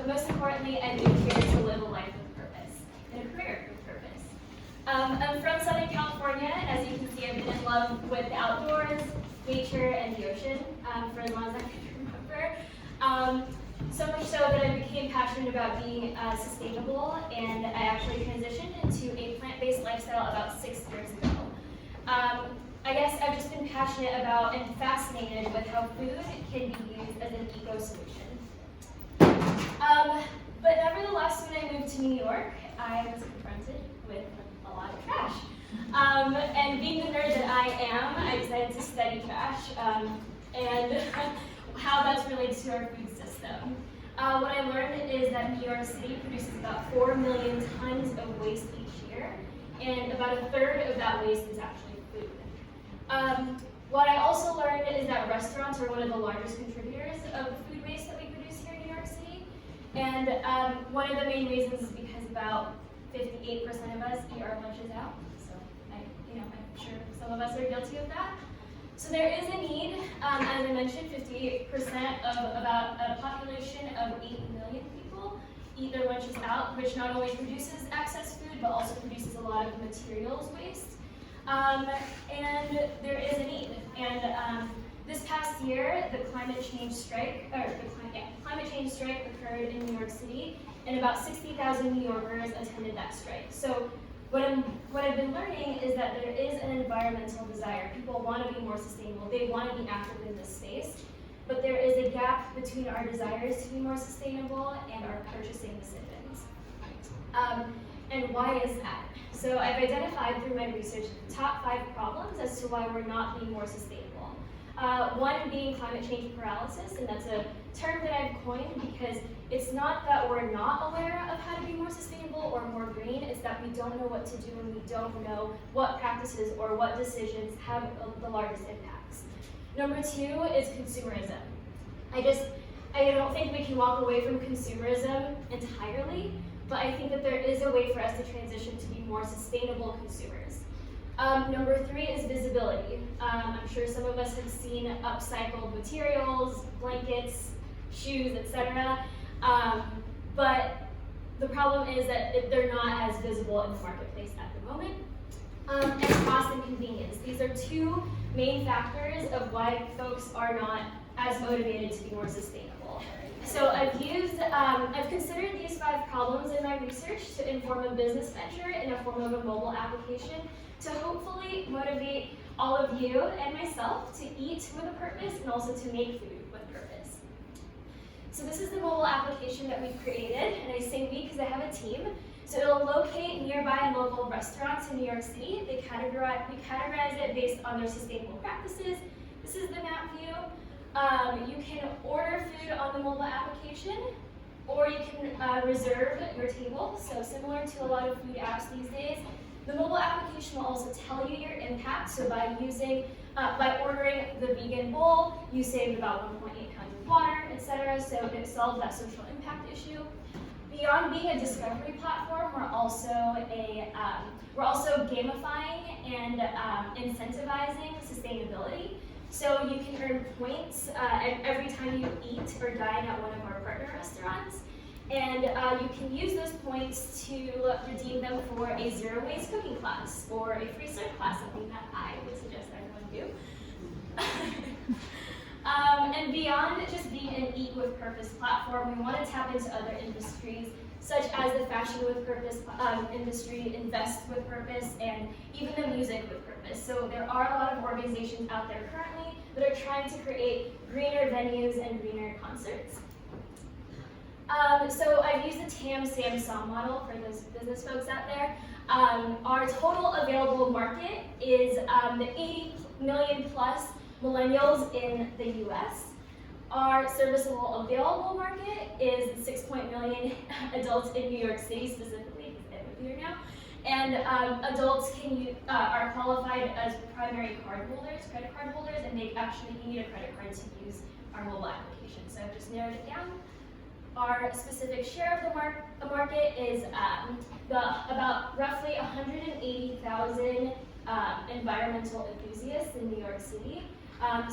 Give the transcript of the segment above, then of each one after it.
but most importantly, I moved here to live a life with purpose and a career with purpose. I'm from Southern California, and as you can see, I've been in love with the outdoors, nature, and the ocean for as long as I can remember. So much so that I became passionate about being sustainable, and I actually transitioned into a plant-based lifestyle about 6 years ago. I guess I've just been passionate about and fascinated with how food can be used as an eco-solution. But nevertheless, when I moved to New York, I was confronted with a lot of trash. And being the nerd that I am, I decided to study trash and how that's related to our food system. What I learned is that New York City produces about 4 million tons of waste each year, and about a third of that waste is actually food. What I also learned is that restaurants are one of the largest contributors of food waste that we produce here in New York City. And one of the main reasons is because about 58% of us eat our lunches out. So I'm sure some of us are guilty of that. So there is a need, as I mentioned, 58% of about a population of 8 million people eat their lunches out, which not only produces excess food, but also produces a lot of materials waste. And there is a need. And this past year, the climate change strike occurred in New York City, and about 60,000 New Yorkers attended that strike. So what I've been learning is that there is an environmental desire. People want to be more sustainable. They want to be active in this space, but there is a gap between our desires to be more sustainable and our purchasing decisions. And why is that? So I've identified through my research the top 5 problems as to why we're not being more sustainable. One being climate change paralysis, and that's a term that I've coined because it's not that we're not aware of how to be more sustainable or more green, it's that we don't know what to do and we don't know what practices or what decisions have the largest impacts. Number 2 is consumerism. I don't think we can walk away from consumerism entirely, but I think that there is a way for us to transition to be more sustainable consumers. Number 3 is visibility. I'm sure some of us have seen upcycled materials, blankets, shoes, etc. But the problem is that they're not as visible in the marketplace at the moment. And cost and convenience. These are 2 main factors of why folks are not as motivated to be more sustainable. So I've considered these 5 problems in my research to inform a business venture in a form of a mobile application to hopefully motivate all of you and myself to eat with a purpose and also to make food with purpose. So this is the mobile application that we've created, and I say we because I have a team. So it'll locate nearby and local restaurants in New York City. We categorize it based on their sustainable practices. This is the map view. You can order food on the mobile application, or you can reserve your table. So similar to a lot of food apps these days, the mobile application will also tell you your impact. So by ordering the vegan bowl, you saved about 1.8 pounds of water, etc. So it solves that social impact issue. Beyond being a discovery platform, we're also gamifying and incentivizing sustainability. So you can earn points every time you eat or dine at one of our partner restaurants. And you can use those points to redeem them for a zero-waste cooking class or a free serve class, something that I would suggest everyone do. And beyond just being an Eat with Purpose platform, we want to tap into other industries, such as the Fashion with Purpose industry, Invest with Purpose, and even the Music with Purpose. So there are a lot of organizations out there currently that are trying to create greener venues and greener concerts. So I've used the TAM SAM model for those business folks out there. Our total available market is the 80 million plus millennials in the US. Our serviceable available market is 6 million adults in New York City specifically, because I live here now. And adults are qualified as primary credit card holders, and they actually need a credit card to use our mobile application. So I've just narrowed it down. Our specific share of the market is about roughly 180,000 environmental enthusiasts in New York City.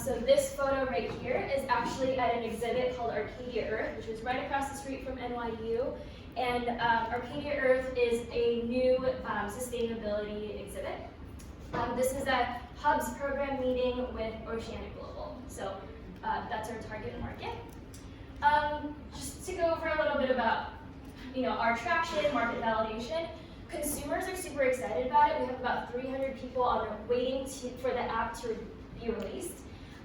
So this photo right here is actually at an exhibit called Arcadia Earth, which is right across the street from NYU. And Arcadia Earth is a new sustainability exhibit. This is a Hubs program meeting with Oceanic Global. So that's our target market. Just to go over a little bit about our traction, market validation. Consumers are super excited about it. We have about 300 people waiting for the app to be released.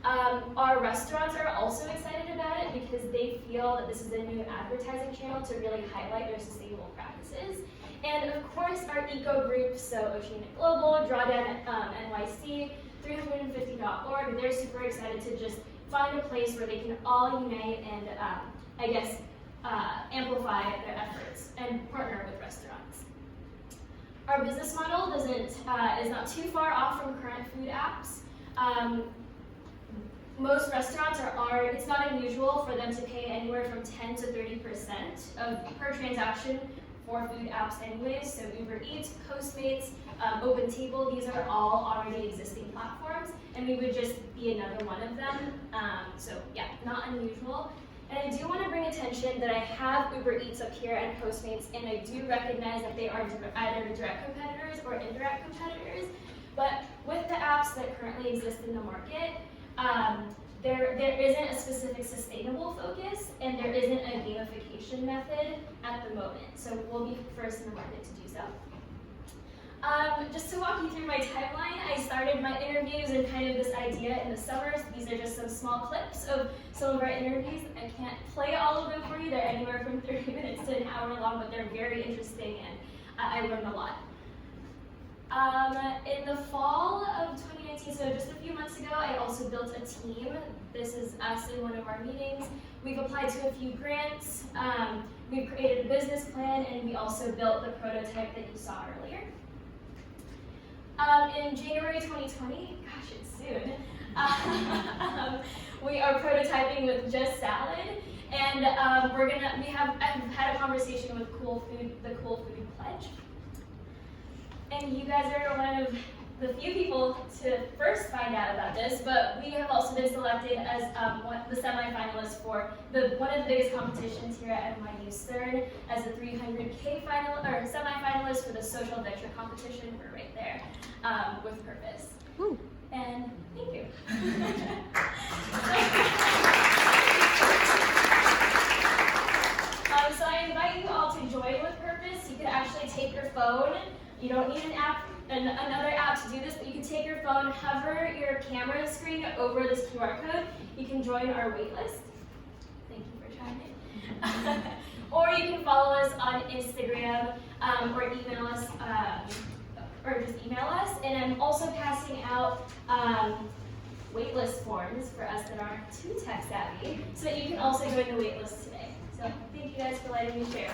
Our restaurants are also excited about it because they feel that this is a new advertising channel to really highlight their sustainable practices. And of course, our eco groups, so Oceanic Global, Drawdown NYC, 350.org, they're super excited to just find a place where they can all unite and, amplify their efforts and partner with restaurants. Our business model is not too far off from current food apps. Most restaurants it's not unusual for them to pay anywhere from 10 to 30% per transaction for food apps anyways. So Uber Eats, Postmates, OpenTable, these are all already existing platforms, and we would just be another one of them. So yeah, not unusual. And I do want to bring attention that I have Uber Eats up here and Postmates, and I do recognize that they are either direct competitors or indirect competitors. But with the apps that currently exist in the market, there isn't a specific sustainable focus, and there isn't a gamification method at the moment. So we'll be first in the market to do so. Just to walk you through my timeline, I started my interviews and kind of this idea in the summer. So these are just some small clips of some of our interviews. I can't play all of them for you. They're anywhere from 30 minutes to an hour long, but they're very interesting, and I learned a lot. In the fall of 2019, so just a few months ago, I also built a team. This is us in one of our meetings. We've applied to a few grants, we've created a business plan, and we also built the prototype that you saw earlier. In January 2020, gosh, it's soon, we are prototyping with just salad, and I've had a conversation with the Cool Food Pledge. And you guys are one of the few people to first find out about this, but we have also been selected as the semifinalists for one of the biggest competitions here at NYU Stern as a 300K semifinalist for the social venture competition. We're right there with purpose. Woo. And thank you. So I invite you all to join with purpose. You can actually take your phone. You don't need another app to do this, but you can take your phone, hover your camera screen over this QR code. You can join our waitlist. Thank you for trying it. Or you can follow us on Instagram or email us, or just email us. And I'm also passing out waitlist forms for us that aren't too tech savvy, so that you can also join the waitlist today. So thank you guys for letting me share.